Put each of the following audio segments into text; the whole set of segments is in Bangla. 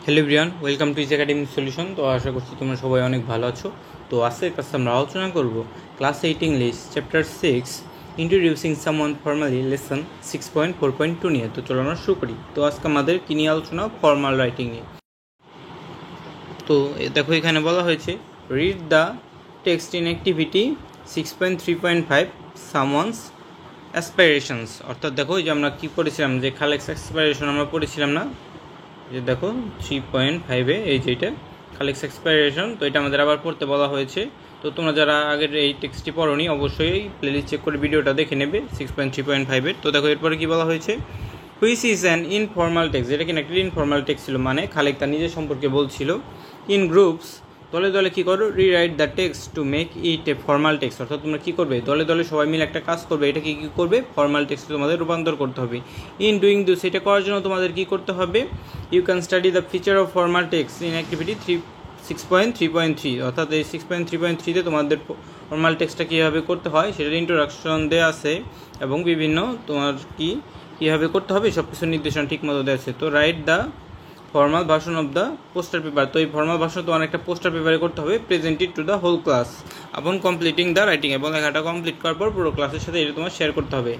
Hello everyone, welcome to is academic solution. তো আশা করছি তোমরা সবাই অনেক ভালো আছো। তো আজকের ক্লাসে আমরা আলোচনা করব class 8 English chapter 6 introducing someone formally lesson 6.4.2 নিয়ে। তো চলো আমরা শুরু করি। তো আজকে আমাদের কী নিয়ে আলোচনা? ফর্মাল রাইটিং নিয়ে। তো দেখো এখানে বলা হয়েছে read the text in activity 6.3.5 someone's অ্যাসপাইরেশনস। অর্থাৎ দেখো এই যে আমরা কী পড়েছিলাম, যে খালেক্স অ্যাসপাইরেশন আমরা পড়েছিলাম না, যে দেখো 3.5-এ এই যে এটা খালেক্স এক্সপাইরেশন। তো এটা আমাদের আবার পড়তে বলা হয়েছে। তো তোমরা যারা আগের এই টেক্সটটি পড়োনি অবশ্যই প্লেলিস্ট চেক করে ভিডিওটা দেখে নেবে 6.3.5-এর। তো দেখো এরপরে কী বলা হয়েছে, which is an informal text. এটা কিনা একটা ইনফর্মাল টেক্সট ছিল, মানে খালেক তার নিজের সম্পর্কে বলছিল। ইন গ্রুপস, দলে দলে কী করো, rewrite the text to make it a formal text. অর্থাৎ তোমরা কী করবে, দলে দলে সবাই মিলে একটা কাজ করবে, এটাকে কী করবে, ফর্মাল টেক্সটে তোমাদের রূপান্তর করতে হবে। ইন ডুইং দিস, এটা করার জন্য তোমাদের কী করতে হবে, you can study the feature of formal text in activity 6.3.3। অর্থাৎ এই 6.3.3-তে তোমাদের ফর্মাল টেক্সটটা কীভাবে করতে হয় সেটার ইন্ট্রোডাকশন দেওয়া আছে, এবং বিভিন্ন তোমার কীভাবে করতে হবে সব কিছু নির্দেশনা ঠিক মতো দেওয়া আছে। তো write the formal version of the poster paper. তো এই ফর্মাল ভার্সন তোমার একটা পোস্টার পেপারে করতে হবে, presented to the whole class upon completing the writing. এবং লেখাটা কমপ্লিট করার পর পুরো ক্লাসের সাথে এটা তোমার শেয়ার করতে হবে।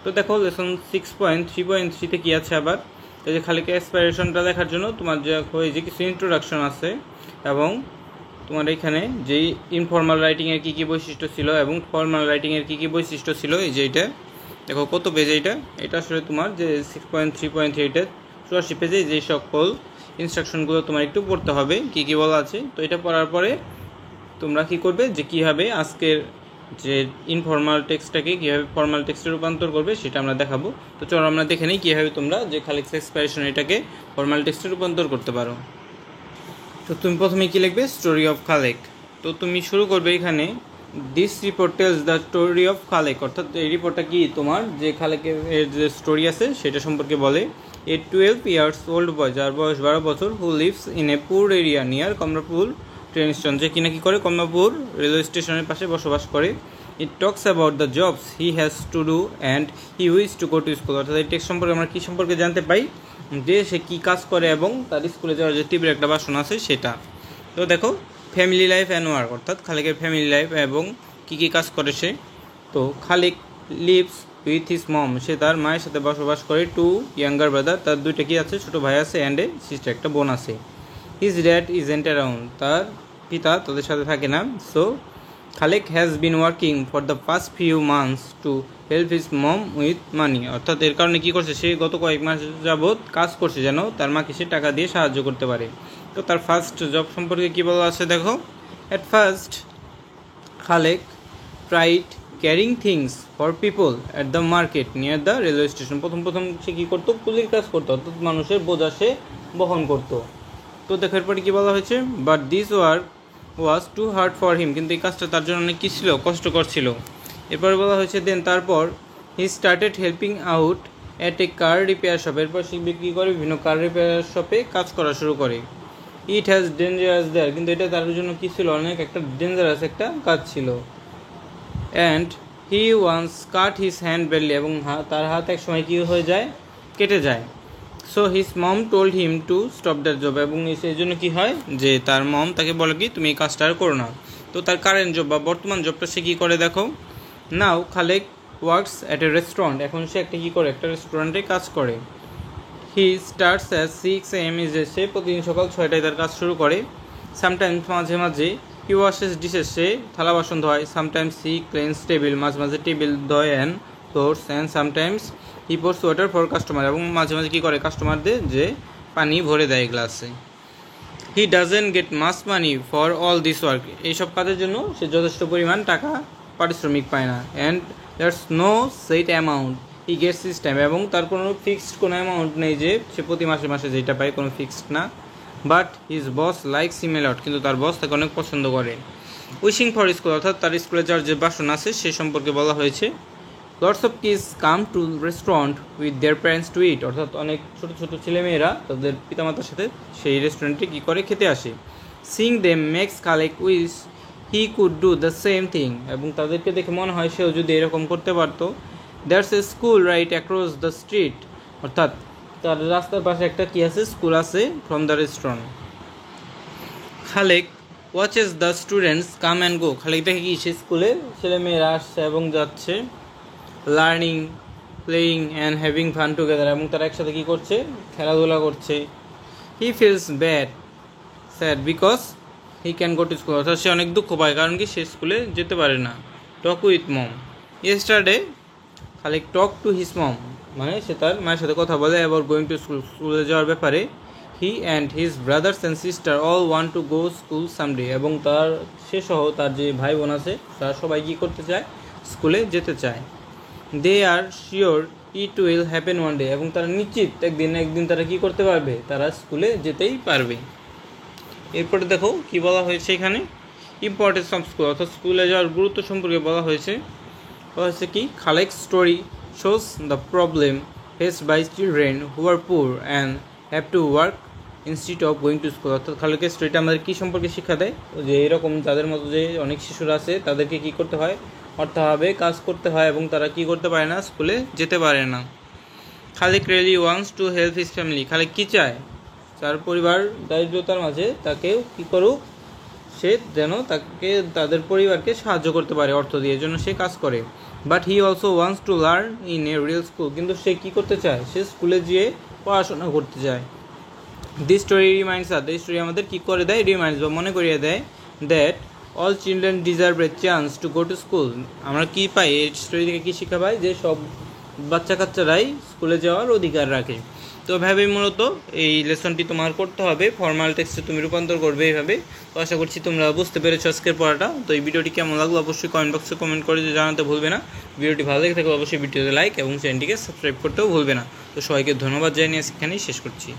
তো দেখো লেসন 6.3.3-তে কী আছে আবার, এই যে খালি অ্যাসপাইরেশনটা দেখার জন্য তোমার এই যে কিছু ইন্ট্রোডাকশন আছে, এবং তোমার এখানে যেই ইনফর্মাল রাইটিংয়ের কী কী বৈশিষ্ট্য ছিল এবং ফর্মাল রাইটিংয়ের কী কী বৈশিষ্ট্য ছিল, এই যে এটা দেখো কত পেজ, এটা আসলে তোমার যে 6.3.3-তে 84 পেজে যে সকল ইনস্ট্রাকশনগুলো তোমার একটু পড়তে হবে, কী কী বলা আছে। তো এটা পড়ার পরে তোমরা কী করবে, যে কীভাবে আজকের যে ইনফর্মাল টেক্সটটাকে কীভাবে ফর্মাল টেক্সটে রূপান্তর করবে সেটা আমরা দেখাবো। তো চলো আমরা দেখে নিই কীভাবে তোমরা যে খালেক্স এক্সপ্রেশন এটাকে ফর্মাল টেক্সটে রূপান্তর করতে পারো। তো তুমি প্রথমে কী লিখবে, স্টোরি অফ খালেক। তো তুমি শুরু করবে এখানে, this report tells the story of Khalek. অর্থাৎ এই রিপোর্টটা কি তোমার যে খালেকের যে স্টোরি আছে সেটা সম্পর্কে বলে। এ 12 years old বয়, যার বয়স 12 বছর, হু লিভস ইন এ পুর area near Kamalapur train station, যে কিনা কী করে কমলাপুর রেলওয়ে স্টেশনের পাশে বসবাস করে। It talks about the jobs he has to do and he wishes to go to school. অর্থাৎ এই টেক্সট সম্পর্কে আমরা কী সম্পর্কে জানতে পাই, যে সে কী কাজ করে এবং তার স্কুলে যাওয়ার যে তীব্র একটা বাসনা আছে সেটা। তো দেখো ফ্যামিলি লাইফ অ্যান্ড ওয়ার্ক, অর্থাৎ খালেকের ফ্যামিলি লাইফ এবং কী কী কাজ করে সে। তো Khalek lives with his mom, সে তার মায়ের সাথে বসবাস করে। 2 younger ব্রাদার, তার দুইটা কি আছে, ছোটো ভাই আছে, অ্যান্ড এ সিস্টার, একটা বোন আছে। হিজ ড্যাড ইজেন্ট অ্যারাউন্ড, তার পিতা তাদের সাথে থাকে না। So Khalek has been working for the first few months to help his mom with money. অর্থাৎ এর কারণে কী করছে, সে গত কয়েক মাস যাবৎ কাজ করছে যেন তার মাকে সে টাকা দিয়ে সাহায্য করতে পারে। তো তার ফার্স্ট জব সম্পর্কে কী বলা আছে দেখো, at first Khalek tried carrying things for people at the market near the railway station. প্রথম সে কী করতো, কুলির কাজ করতো, অর্থাৎ মানুষের বোঝা সে বহন করতো। তো দেখার পরে কী বলা হয়েছে, but this work was too hard for him, কিন্তু এই কাজটা তার জন্য অনেক কী ছিল, কষ্টকর ছিল। এরপরে বলা হয়েছে দেন, তারপর he started helping out at a car repair shop. এরপর সে বিক্রি করে বিভিন্ন কার রিপেয়ার শপে কাজ করা শুরু করে। ইট হ্যাজ ডেঞ্জারাস দেয়ার, কিন্তু এটা তার জন্য কী ছিল, অনেক একটা ডেঞ্জারাস একটা কাজ ছিল। And he once cut his hand badly, এবং তার হাত এক সময় কী হয়ে যায়, কেটে যায়। So his mom told him to stop that job, এবং সেই জন্য কী হয়, যে তার মম তাকে বলে কি তুমি এই কাজটা আর করো না। তো তার কারেন্ট জব বা বর্তমান জবটা সে কী করে দেখো, now Khalek works at a restaurant, এখন সে একটা কী করে, একটা রেস্টুরেন্টে কাজ করে। হি স্টার্টস অ্যাট 6 AM, সে প্রতিদিন সকাল 6টায় তার কাজ শুরু করে। সামটাইমস, মাঝে মাঝে, হি ওয়াশেস ডিশেস, সে থালা বাসন ধোয়। সামটাইমস হি ক্লিনস টেবিল, মাঝে মাঝে টেবিল ধোয় and floors. And sometimes he pours water for customer, এবং মাঝে মাঝে কী করে, কাস্টমারদের যে পানি ভরে দেয় গ্লাসে। He doesn't get much money for all this work, এইসব কাজের জন্য সে যথেষ্ট পরিমাণ টাকা পারিশ্রমিক পায় না। And that's no set amount he gets his time, এবং তার কোনো ফিক্সড কোনো অ্যামাউন্ট নেই যে সে প্রতি মাসে মাসে যেটা পায়, কোনো ফিক্সড না। But his boss likes him a lot, কিন্তু তার বস তাকে অনেক পছন্দ করে। উইশিং ফর স্কুল, অর্থাৎ তার স্কুলে যাওয়ার যে বাসনা আছে সে সম্পর্কে বলা হয়েছে। Lots of kids come to restaurant with their parents to eat, অর্থাৎ অনেক ছোটো ছোটো ছেলেমেয়েরা তাদের পিতামাতার সাথে সেই রেস্টুরেন্টে কী করে, খেতে আসে। Seeing them makes Khalek wish he could do the same thing, এবং তাদেরকে দেখে মনে হয় সেও যদি এরকম করতে পারতো। That's a school right across the street, অর্থাৎ তার রাস্তার পাশে একটা কি আছে, স্কুল আছে, from the restaurant. Khalek watches the students come and go. Khalek দেখে কি সে স্কুলে ছেলেমেয়েরা আসছে এবং যাচ্ছে, learning, playing and having fun together, এবং তারা একসাথে কী করছে, খেলাধুলা করছে। He feels sad because he can go to school, অর্থাৎ সে অনেক দুঃখ পায়, কারণ কি সে স্কুলে যেতে পারে না। Talk with mom. Yesterday Khalek talk to his mom, মানে সে তার মায়ের সাথে কথা বলে অ্যাবাউট গোয়িং টু স্কুল, স্কুলে যাওয়ার ব্যাপারে। He and his brothers and sister all want to go school someday, এবং সে সহ তার যে ভাই বোন আছে তারা সবাই কী করতে চায়, স্কুলে যেতে চায়। They are sure it will happen one day, এবং তারা নিশ্চিত একদিন তারা কি করতে পারবে, তারা স্কুলে যেতেই পারবে। এরপরে দেখো কি বলা হয়েছে এখানে, ইম্পর্টেন্স অফ স্কুল, অর্থাৎ স্কুলে যাওয়ার গুরুত্ব সম্পর্কে বলা হয়েছে কি, Khalek story shows the problem faced by children who are poor and have to work instead of going to school, অর্থাৎ খালেকের স্টোরিটা আমাদের কী সম্পর্কে শিক্ষা দেয়, যে এরকম যাদের মতো যে অনেক শিশুরা আছে তাদেরকে কী করতে হয়, অর্থাভাবে কাজ করতে হয়, এবং তারা কী করতে পারে না, স্কুলে যেতে পারে না। Khalek really wants to help his family, Khalek কী চায়, তার পরিবার দারিদ্রতার মাঝে তাকেও কী করুক, সে যেন তাদের পরিবারকে সাহায্য করতে পারে অর্থ দিয়ে, জন্য সে কাজ করে। But he also wants to learn in a real school, কিন্তু সে কী করতে চায়, সে স্কুলে গিয়ে পড়াশোনা করতে চায়। দিস স্টোরি রিমাইন্ডস আস, এই স্টোরি আমাদের কী করে দেয়, রিমাইন্ডস বা মনে করিয়ে দেয়, that all children deserve A chance to go to school. আমরা কী পাই এই স্টোরি থেকে, কী শিক্ষা পাই, যে সব বাচ্চা কাচ্চারাই স্কুলে যাওয়ার অধিকার রাখে। তো এভাবে মূলত এই লেসনটি তোমার করতে হবে, ফর্মাল টেক্সটে তুমি রূপান্তর করবে এইভাবে। তো আশা করছি তোমরা বুঝতে পেরেছো আজকের পড়াটা। তো এই ভিডিওটি কেমন লাগলো অবশ্যই কমেন্ট বক্সে কমেন্ট করে জানাতে ভুলবে না। ভিডিওটি ভালো লেগে থাকলে অবশ্যই ভিডিওতে লাইক এবং চ্যানেলটিকে সাবস্ক্রাইব করতেও ভুলবে না। তো সবাইকে ধন্যবাদ জানিয়ে এখানেই শেষ করছি।